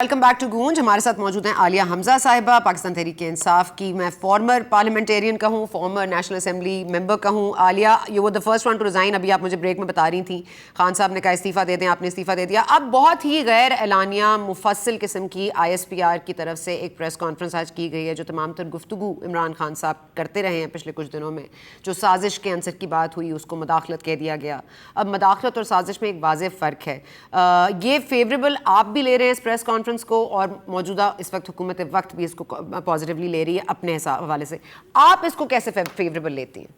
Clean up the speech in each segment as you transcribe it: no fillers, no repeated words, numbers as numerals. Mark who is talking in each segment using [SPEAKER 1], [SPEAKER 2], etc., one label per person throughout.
[SPEAKER 1] Welcome back to गूंज। हमारे साथ मौजूद हैं आलिया हमजा साहिबा, पाकिस्तान तहरीक इंसाफ की मैं फॉर्मर पार्लियामेंटेरियन कहूँ, फॉर्मर नेशनल असेंबली मेंबर कहूँ। Alia, you were the first one two resign. अभी आप मुझे ब्रेक में बता रही थी खान साहब ने कहा इस्तीफ़ा दे दें, आपने इस्तीफ़ा दे दिया। अब बहुत ही गैर एलानिया मुफस्सिल किस्म की ISPR की तरफ से एक प्रेस कॉन्फ्रेंस आज की गई है, जो तमाम तर गुफ्तगू इमरान खान साहब करते रहे हैं पिछले कुछ दिनों में। जो साजिश के अंसर की बात हुई उसको मदाखलत कह दिया गया। अब मदाखलत और साजिश में एक वाज़ेह फ़र्क है। ये फेवरेबल आप भी ले रहे हैं इस प्रेस कॉन्फ्रेंस को, और मौजूदा इस वक्त हुकूमत वक्त भी इसको पॉजिटिवली ले रही है अपने हवाले से। आप इसको कैसे फेवरेबल लेती हैं?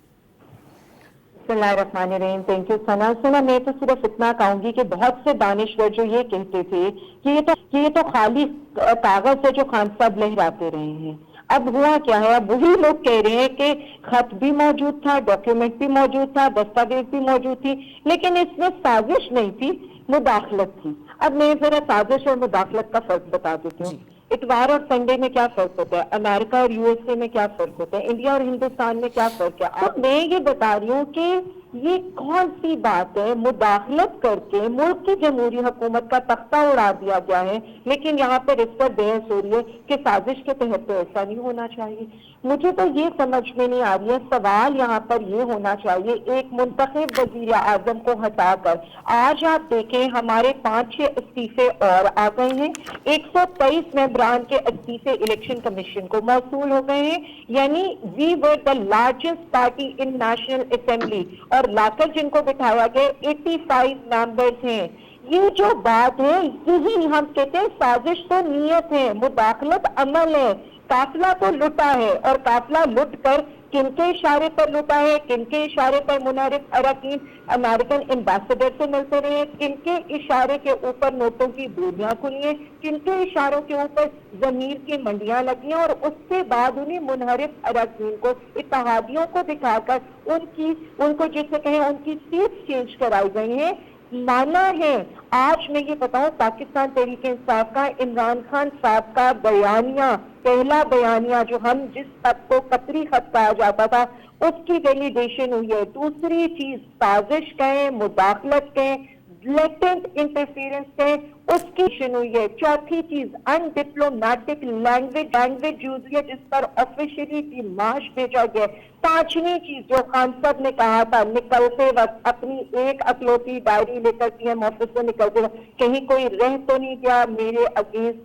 [SPEAKER 2] बिस्मिल्लाहिर्रहमानिर्रहीम। थैंक यू सना। सुना, मैं तो सिर्फ इतना कहूंगी कि बहुत से दानिश्वर जो ये कहते थे कि ये तो खाली कागज है जो खान साहब लहराते रहे हैं। अब हुआ क्या है? अब वही लोग कह रहे हैं कि खत भी मौजूद था, डॉक्यूमेंट भी मौजूद था, दस्तावेज भी मौजूद थी, लेकिन इसमें साजिश नहीं थी, मुदाखलत थी। अब मैं जरा साजिश और मुदाखलत का फर्क बता देती हूँ। इतवार और संडे में क्या फर्क होता है, अमेरिका और USA में क्या फर्क होता है, इंडिया और हिंदुस्तान में क्या फर्क है। अब मैं ये बता रही हूँ कि ये कौन सी बात है, मुदाखलत करके मुल्क की जमहूरी हुकूमत का तख्ता उड़ा दिया गया है, लेकिन यहाँ पर इस पर बहस हो रही है कि साजिश के तहत तो ऐसा नहीं होना चाहिए। मुझे तो ये समझ में नहीं आ रही है। सवाल यहाँ पर ये होना चाहिए, एक मुंतखब वजीर आजम को हटाकर आज आप देखें हमारे 5-6 इस्तीफे और आ गए हैं। 123 मेंबरान के इस्तीफे इलेक्शन कमीशन को मौसूल हो गए हैं। यानी we were the largest party in National Assembly, और लाकर जिनको बिठाया गया 85 मेंबर्स हैं। ये जो बात है, यही हम कहते हैं साजिश तो नीयत है, मुदाखलत अमल है। काफिला तो लुटा है, और काफिला लुट कर किनके इशारे पर लुटा है, किनके इशारे पर मुनारिफ अरकान अमेरिकन एम्बेसडर से मिलते रहे, किनके इशारे के ऊपर नोटों की बोलियां खुली हैं, किनके इशारों के ऊपर जमीर की मंडियां लगी हैं, और उसके बाद उन्हीं मुनहरिफ अरकान को, इत्तेहादियों को दिखाकर उनको जिसे कहें उनकी सीट चेंज कराई गई है। माना है, आज मैं ये बताऊं, पाकिस्तान तहरीक इंसाफ का इमरान खान साहब का बयानिया, पहला बयानिया जो हम जिस तक को कतरी खत कहा जाता था, उसकी वैलिडेशन हुई है। दूसरी चीज साजिश कहें, मुदाखलत कहें, लेटेंट इंटरफेरेंस कहें, उसकी हुई है। चौथी चीज अनडिप्लोमेटिक लैंग्वेज यूज हुई है, जिस पर ऑफिशियली दिमाश भेजा गया। पांचवी चीज जो खान साहब ने कहा था निकलते वक्त, अपनी एक अकलौती डायरी लेकर PM ऑफिस से निकलते वक्त, कहीं कोई रह तो नहीं गया मेरे अगेंस्ट,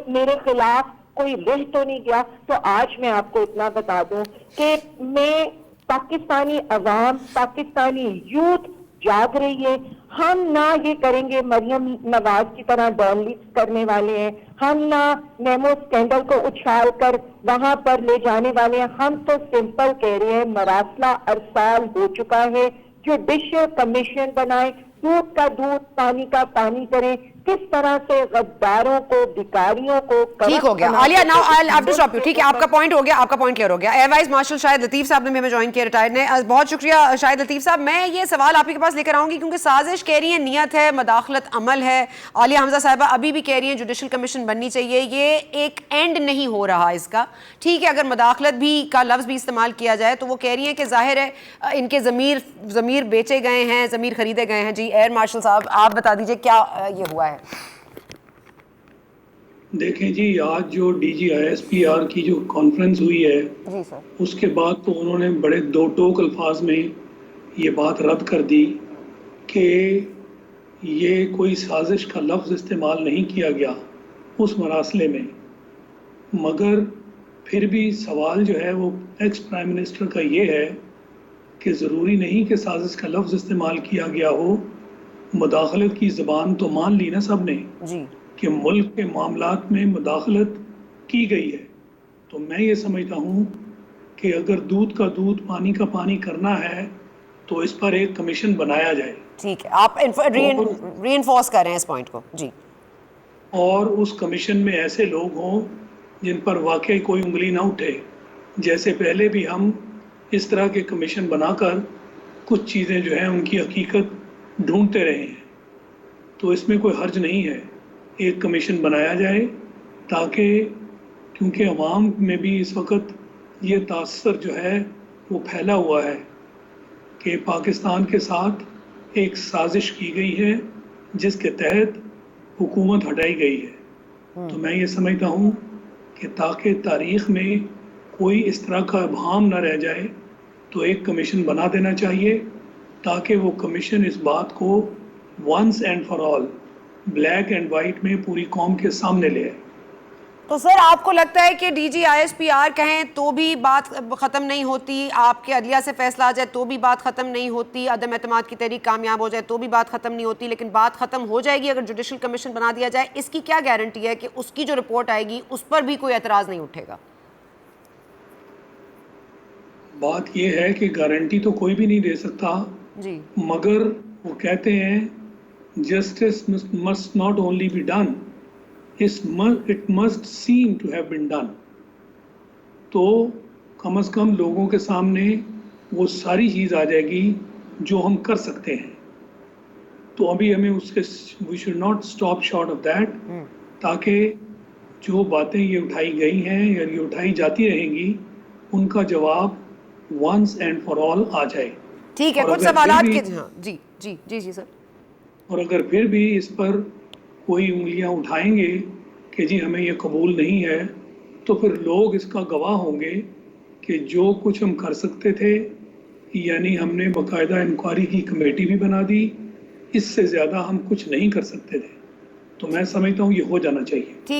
[SPEAKER 2] मेरे खिलाफ कोई रह तो नहीं गया। तो आज मैं आपको इतना बता दूं कि मैं पाकिस्तानी अवाम, पाकिस्तानी यूथ जाग रही है। हम ना ये करेंगे मरियम नवाज की तरह डॉनलीज करने वाले हैं, हम ना नेमो स्कैंडल को उछाल कर वहां पर ले जाने वाले हैं। हम तो सिंपल कह रहे हैं, मरासला अरसाल हो चुका है, जुडिशियल कमीशन बनाए, दूध का दूध पानी का पानी करें। किस तरह से गद्दारों को, भिखारियों को।
[SPEAKER 1] ठीक हो गया Alia, now I have to stop you. ठीक है, आपका पॉइंट हो गया, आपका पॉइंट क्लियर हो गया। Air vice marshal Shahid Latif साहब ने हमें ज्वाइन किया, रिटायर्ड ने। बहुत शुक्रिया शाहिद लतीफ साहब। मैं ये सवाल आपके पास लेकर आऊंगी क्योंकि साजिश कह रही है नीयत है, मदाखलत अमल है। आलिया हमजा साहिबा अभी भी कह रही हैं जुडिशल कमीशन बननी चाहिए। ये एक एंड नहीं हो रहा इसका। ठीक है, अगर मदाखलत भी का लफ्ज़ भी इस्तेमाल किया जाए तो वो कह रही हैं कि जाहिर है इनके ज़मीर बेचे गए हैं, ज़मीर खरीदे गए हैं। जी एयर मार्शल साहब, आप बता दीजिए क्या ये हुआ है।
[SPEAKER 3] देखें जी, आज जो DG ISPR की जो कॉन्फ्रेंस हुई है,
[SPEAKER 1] जी सर,
[SPEAKER 3] उसके बाद तो उन्होंने बड़े दो टोक अल्फाज में ये बात रद्द कर दी कि ये कोई साजिश का लफ्ज़ इस्तेमाल नहीं किया गया उस मरासले में। मगर फिर भी सवाल जो है वो एक्स प्राइम मिनिस्टर का ये है कि ज़रूरी नहीं कि साजिश का लफ्ज़ इस्तेमाल किया गया हो। मुदाखलत की ज़बान तो मान ली ना सब ने
[SPEAKER 1] जी
[SPEAKER 3] कि मुल्क के मामलात में मुदाखलत की गई है। तो मैं ये समझता हूँ कि अगर दूध का दूध पानी का पानी करना है तो इस पर एक कमीशन बनाया जाए।
[SPEAKER 1] ठीक है, आप रीइंफोर्स कर रहे हैं इस पॉइंट को। जी,
[SPEAKER 3] और उस कमीशन में ऐसे लोग हों जिन पर वाकई कोई उंगली ना उठे। जैसे पहले भी हम इस तरह के कमीशन बनाकर कुछ चीज़ें जो हैं उनकी हकीकत ढूंढते रहे हैं, तो इसमें कोई हर्ज नहीं है एक कमीशन बनाया जाए, ताकि क्योंकि अवाम में भी इस वक्त ये तासर जो है वो फैला हुआ है कि पाकिस्तान के साथ एक साजिश की गई है जिसके तहत हुकूमत हटाई गई है। तो मैं ये समझता हूँ कि ताकि तारीख़ में कोई इस तरह का इबहम ना रह जाए तो एक कमीशन बना देना चाहिए, ताकि वो कमीशन इस बात को once and for all black and white में पूरी कौम के सामने ले आए।
[SPEAKER 1] तो सर आपको लगता है कि डीजी ISPR कहें तो भी बात ख़त्म नहीं होती, आपके अदलिया से फैसला आ जाए तो भी बात ख़त्म नहीं होती, अदम एतमाद की तहरीक कामयाब हो जाए तो भी बात ख़त्म नहीं होती, लेकिन बात ख़त्म हो जाएगी अगर जुडिशल कमीशन बना दिया जाए? इसकी क्या गारंटी है कि उसकी जो रिपोर्ट आएगी उस पर भी कोई एतराज़ नहीं उठेगा?
[SPEAKER 3] बात यह है कि गारंटी तो कोई भी नहीं दे सकता,
[SPEAKER 1] जी
[SPEAKER 3] मगर वो कहते हैं justice must not only be done, it must seem to have been done. तो कम से कम लोगों के सामने वो सारी चीज़ आ जाएगी जो हम कर सकते हैं। तो अभी हमें उसके we should not stop short of that, ताकि जो बातें ये उठाई गई हैं या ये उठाई जाती रहेंगी उनका जवाब वंस एंड फॉर ऑल आ जाए।
[SPEAKER 1] ठीक है,
[SPEAKER 3] और
[SPEAKER 1] कुछ
[SPEAKER 3] अगर
[SPEAKER 1] सवालात
[SPEAKER 3] फिर
[SPEAKER 1] के
[SPEAKER 3] भी-
[SPEAKER 1] हाँ जी जी जी जी सर।
[SPEAKER 3] और अगर फिर भी इस पर कोई उंगलियां उठाएंगे कि जी हमें ये कबूल नहीं है, तो फिर लोग इसका गवाह होंगे कि जो कुछ हम कर सकते थे, यानी हमने बाकायदा इंक्वायरी की कमेटी भी बना दी, इससे ज़्यादा हम कुछ नहीं कर सकते थे। तो मैं समझता हूँ ये हो जाना चाहिए।
[SPEAKER 1] ठीक